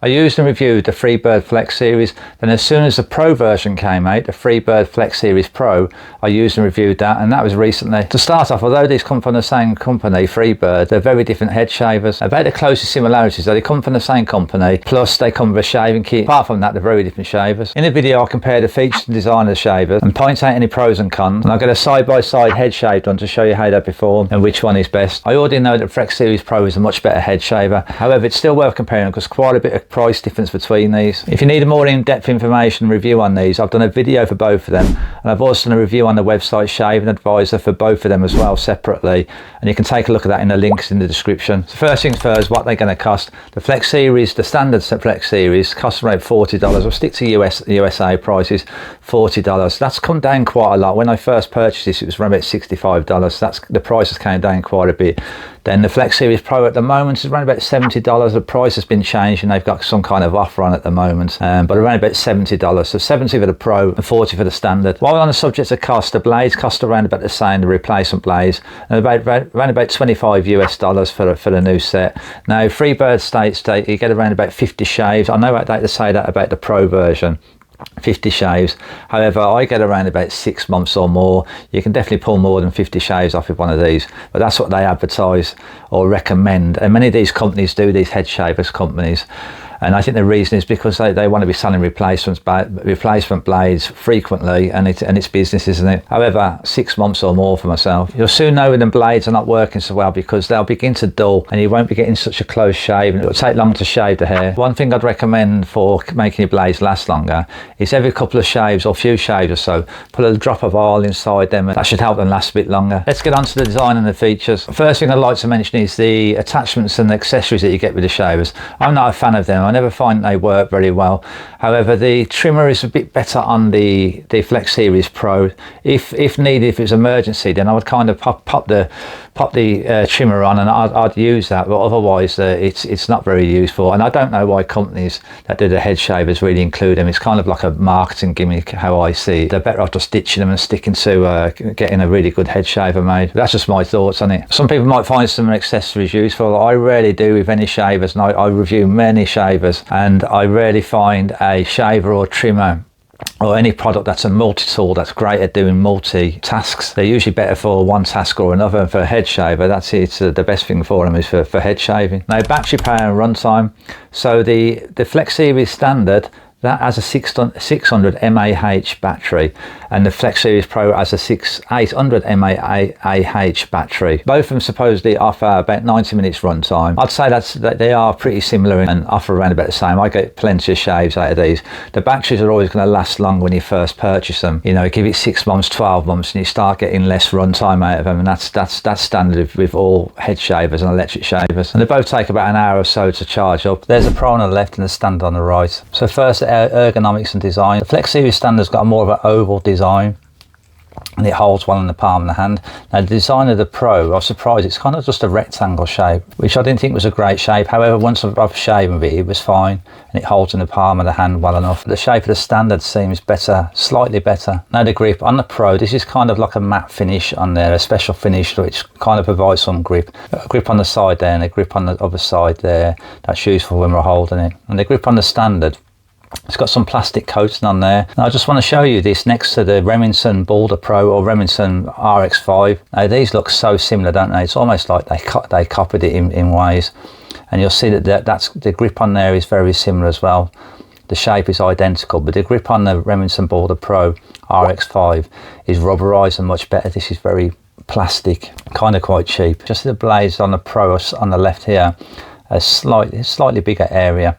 I used and reviewed the Freebird FlexSeries, then as soon as the Pro version came out, the Freebird FlexSeries Pro, I used and reviewed that, and that was recently. To start off, although these come from the same company, Freebird, they're very different head shavers. About the closest similarities, they come from the same company, plus they come with a shaving kit. Apart from that, they're very different shavers. In the video, I'll compare the features and design of the shavers and point out any pros and cons, and I'll get a side-by-side head shave done to show you how they perform and which one is best. I already know that FlexSeries Pro is a much better head shaver. However, it's still worth comparing because quite a bit of price difference between these. If you need a more in-depth information review on these, I've done a video for both of them, and I've also done a review on the website Shaving Advisor for both of them as well separately, and you can take a look at that in the links in the description. So first things first, what they're going to cost. The FlexSeries, the standard FlexSeries, costs around $40. I'll stick to USA prices, $40. That's come down quite a lot. When I first purchased this, it was around about $65. That's the prices came down quite a bit. Then the FlexSeries Pro at the moment is around about $70. The price has been changed and they've got some kind of offer on at the moment, but around about $70. So $70 for the Pro and $40 for the standard. While we're on the subject of cost, the blades cost around about the same, the replacement blades, and around about $25 US for the new set. Now Freebird states that you get around about 50 shaves. I know they say that about the Pro version, 50 shaves. However, I get around about 6 months or more. You can definitely pull more than 50 shaves off with one of these, but that's what they advertise or recommend, and many of these companies do, these head shavers companies. And I think the reason is because they want to be selling replacement blades frequently, and it's business, isn't it? However, 6 months or more for myself. You'll soon know when the blades are not working so well because they'll begin to dull and you won't be getting such a close shave, and it'll take long to shave the hair. One thing I'd recommend for making your blades last longer is every couple of shaves or few shaves or so, put a drop of oil inside them, and that should help them last a bit longer. Let's get on to the design and the features. First thing I'd like to mention is the attachments and the accessories that you get with the shavers. I'm not a fan of them. I never find they work very well. However, the trimmer is a bit better on the FlexSeries Pro. If needed, if it's emergency, then I would kind of pop the trimmer on, and I'd use that, but otherwise it's not very useful. And I don't know why companies that do the head shavers really include them. It's kind of like a marketing gimmick, how I see it. They're better off just ditching them and sticking to getting a really good head shaver made. That's just my thoughts on it. Some people might find some accessories useful. I rarely do with any shavers, and I review many shavers, and I rarely find a shaver or trimmer or any product that's a multi-tool that's great at doing multi-tasks. They're usually better for one task or another, and for a head shaver, that's it. The best thing for them is for head shaving. Now, battery power and runtime. So the FlexSeries standard, that has a 600 mAh battery, and the FlexSeries Pro has a 800 mAh battery. Both of them supposedly offer about 90 minutes runtime. I'd say that they are pretty similar and offer around about the same. I get plenty of shaves out of these. The batteries are always going to last long when you first purchase them. You know, give it 6 months, 12 months, and you start getting less runtime out of them, and that's standard with all head shavers and electric shavers. And they both take about an hour or so to charge up. There's a Pro on the left and a standard on the right. So first, ergonomics and design. The FlexSeries standard's got more of an oval design, and it holds well in the palm of the hand. Now, the design of the Pro, I was surprised, it's kind of just a rectangle shape, which I didn't think was a great shape. However, once I've shaven with it was fine, and it holds in the palm of the hand well enough. The shape of the standard seems better, slightly better. Now, the grip on the Pro, this is kind of like a matte finish on there, a special finish which kind of provides some grip. A grip on the side there and a grip on the other side there. That's useful when we're holding it. And the grip on the standard, it's got some plastic coating on there. Now, I just want to show you this next to the Remington Boulder Pro or Remington RX5. Now, these look so similar, don't they? It's almost like they copied it in ways. And you'll see that's the grip on there is very similar as well. The shape is identical, but the grip on the Remington Boulder Pro RX5 is rubberized and much better. This is very plastic, kind of quite cheap. Just the blades on the Pro on the left here, a slightly bigger area.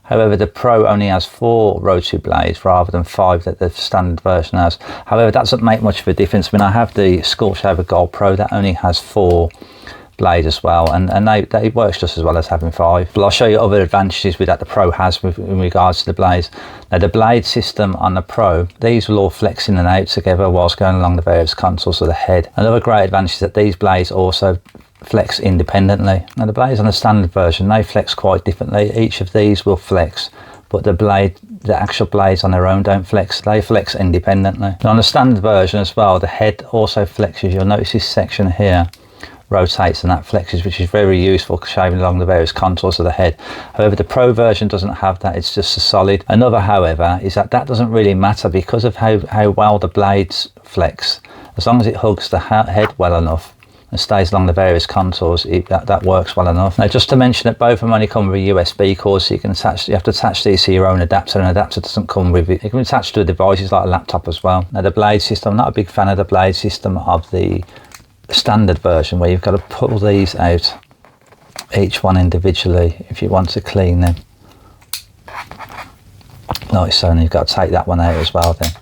However, the Pro only has 4 rotary blades rather than 5 that the standard version has. However, that doesn't make much of a difference. I mean, I have the Skull Shaver Gold Pro that only has 4 blades as well, and it works just as well as having 5. But I'll show you other advantages that the Pro has in regards to the blades. Now, the blade system on the Pro, these will all flex in and out together whilst going along the various contours of the head. Another great advantage is that these blades also flex independently. Now, the blades on the standard version, they flex quite differently. Each of these will flex, but the actual blades on their own don't flex. They flex independently. And on the standard version as well, the head also flexes. You'll notice this section here rotates and that flexes, which is very useful for shaving along the various contours of the head. However, the Pro version doesn't have that, it's just a solid. Another, however, is that doesn't really matter because of how well the blades flex. As long as it hugs the head well enough and stays along the various contours, that works well enough. Now, just to mention that both of them only come with a USB cord, so you have to attach these to your own adapter, and adapter doesn't come with it. You can attach to devices like a laptop as well. Now, the blade system, I'm not a big fan of the blade system of the standard version, where you've got to pull these out, each one individually, if you want to clean them. Like so, and you've got to take that one out as well then.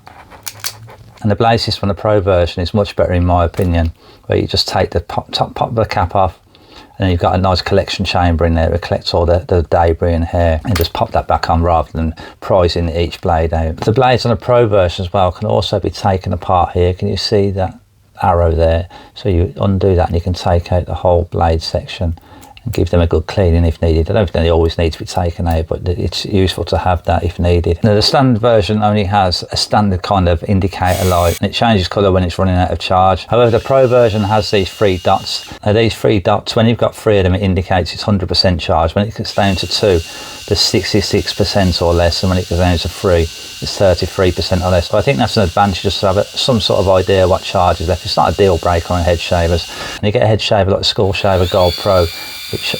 And the blade system on the Pro version is much better in my opinion, where you just take the top of the cap off, and then you've got a nice collection chamber in there that collects all the debris and hair, and just pop that back on rather than prizing each blade out. The blades on the Pro version as well can also be taken apart here. Can you see that arrow there? So you undo that and you can take out the whole blade section and give them a good cleaning if needed. I don't think they always need to be taken out, but it's useful to have that if needed. Now, the standard version only has a standard kind of indicator light, and it changes colour when it's running out of charge. However, the Pro version has these 3 dots. Now, these 3 dots, when you've got 3 of them, it indicates it's 100% charged. When it gets down to 2, there's 66% or less, and when it goes down to 3, it's 33% or less. So I think that's an advantage, just to have some sort of idea what charge is left. It's not a deal breaker on head shavers. And you get a head shaver like the Skull Shaver Gold Pro, which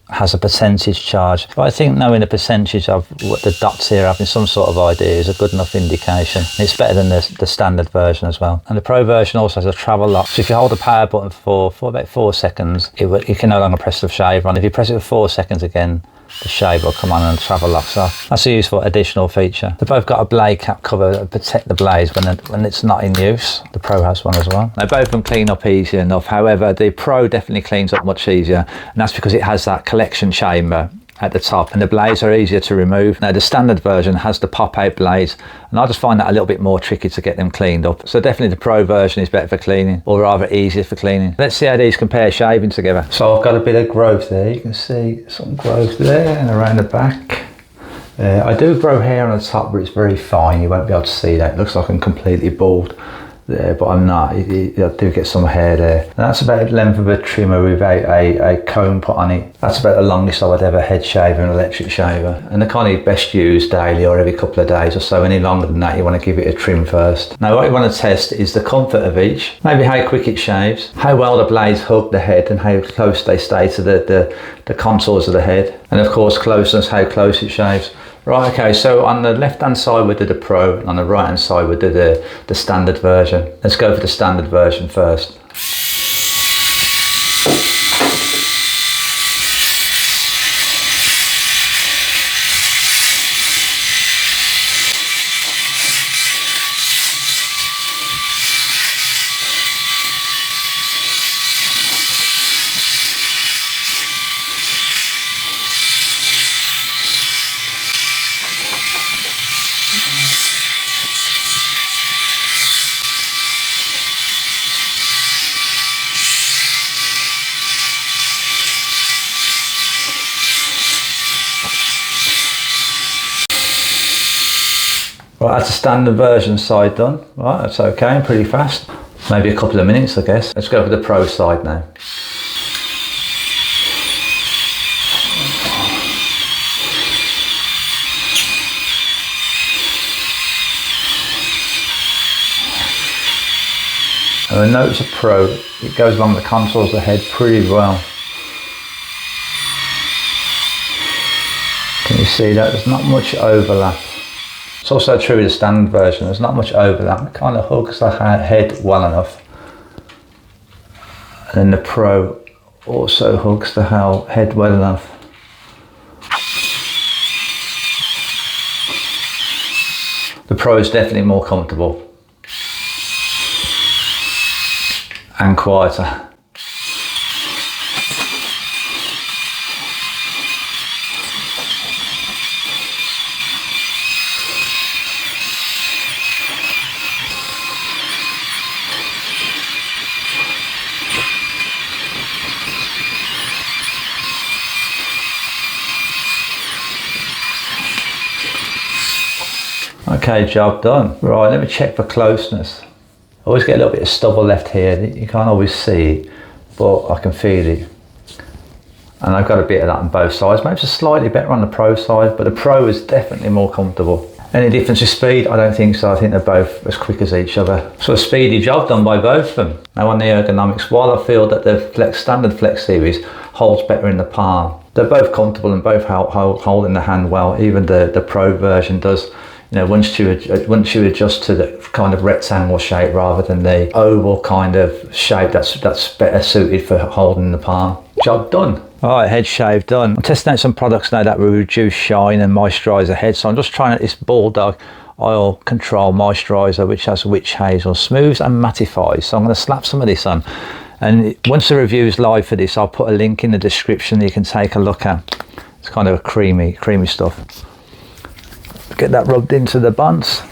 has a percentage charge. But I think knowing the percentage of what the dots here, having some sort of idea, is a good enough indication. It's better than the standard version as well. And the Pro version also has a travel lock. So if you hold the power button for about 4 seconds, you can no longer press the shaver on. If you press it for 4 seconds again, the shaver will come on and travel locks off. That's a useful additional feature. They've both got a blade cap cover to protect the blades when it's not in use. The Pro has one as well. Now, both of them clean up easy enough. However, the Pro definitely cleans up much easier, and that's because it has that collection chamber at the top, and the blades are easier to remove. Now, the standard version has the pop-out blades, and I just find that a little bit more tricky to get them cleaned up. So definitely the Pro version is better for cleaning, or rather easier for cleaning. Let's see how these compare shaving together. So I've got a bit of growth there. You can see some growth there and around the back. I do grow hair on the top, but it's very fine. You won't be able to see that. It looks like I'm completely bald there, but I'm not. I do get some hair there. And that's about the length of a trimmer without a comb put on it. That's about the longest I would ever head shave an electric shaver. And they're kind of best used daily or every couple of days or so. Any longer than that, you want to give it a trim first. Now, what you want to test is the comfort of each, maybe how quick it shaves, how well the blades hug the head and how close they stay to the contours of the head, and of course closeness, how close it shaves. Right, okay, so on the left hand side we did the Pro, and on the right hand side we did the standard version. Let's go for the standard version first. Right, that's the standard version side done. Right, that's okay, pretty fast. Maybe a couple of minutes, I guess. Let's go for the Pro side now. And I notice a Pro, it goes along the contours of the head pretty well. Can you see that? There's not much overlap. It's also true with the standard version, there's not much overlap. It kind of hugs the head well enough. And then the Pro also hugs the head well enough. The Pro is definitely more comfortable and quieter. Okay, job done. Right, let me check for closeness. I always get a little bit of stubble left here. You can't always see it. but I can feel it. And I've got a bit of that on both sides. Maybe it's slightly better on the Pro side, but the Pro is definitely more comfortable. Any difference in speed? I don't think so. I think they're both as quick as each other. So a speedy job done by both of them. Now on the ergonomics, while I feel that the standard Flex Series holds better in the palm, they're both comfortable and both hold in the hand well. Even the Pro version does. You know, once you adjust to the kind of rectangle shape rather than the oval kind of shape, that's better suited for holding the palm. Job done. All right, head shave done. I'm testing out some products now that will reduce shine and moisturise the head. So I'm just trying out this Bulldog Oil Control Moisturiser, which has witch hazel, smooths and mattifies. So I'm going to slap some of this on. And once the review is live for this, I'll put a link in the description that you can take a look at. It's kind of a creamy stuff. Get that rubbed into the buns.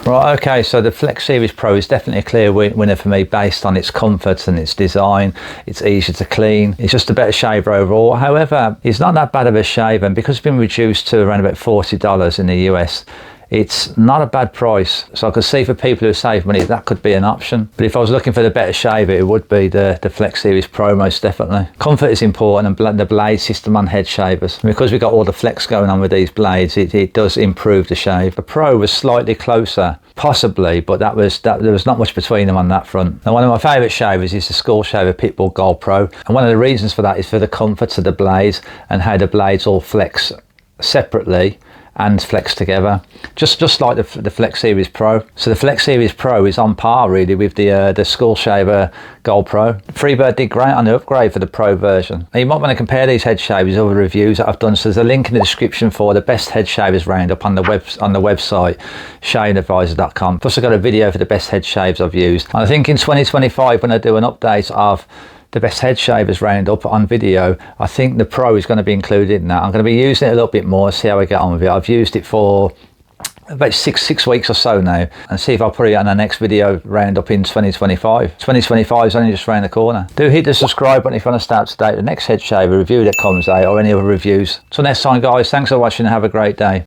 Right, okay, so the Flex Series Pro is definitely a clear winner for me based on its comfort and its design. It's easier to clean. It's just a better shaver overall. However, it's not that bad of a shave, and because it's been reduced to around about $40 in the US, it's not a bad price. So I could see for people who save money, that could be an option. But if I was looking for the better shaver, it would be the Flex Series Pro most definitely. Comfort is important, and the blade system on head shavers. And because we've got all the flex going on with these blades, it does improve the shave. The Pro was slightly closer, possibly, but there was not much between them on that front. Now one of my favourite shavers is the Skull Shaver Pitbull Gold Pro. And one of the reasons for that is for the comfort of the blades and how the blades all flex separately and flex together, just like the Flex Series Pro. So the Flex Series Pro is on par really with the Skull Shaver Gold Pro. Freebird did great on the upgrade for the Pro version. Now you might want to compare these head shavers with other reviews that I've done. So there's a link in the description for the best head shavers roundup on the website shaveadvisor.com. Plus I've got a video for the best head shaves I've used. And I think in 2025 when I do an update of the best head shavers roundup on video, I think the Pro is going to be included in that. I'm going to be using it a little bit more, see how I get on with it. I've used it for about six weeks or so now, and see if I'll put it on the next video roundup in 2025. 2025 is only just around the corner. Do hit the subscribe button if you want to stay up to date with the next head shaver review that comes out, or any other reviews. Till next time guys, thanks for watching and have a great day.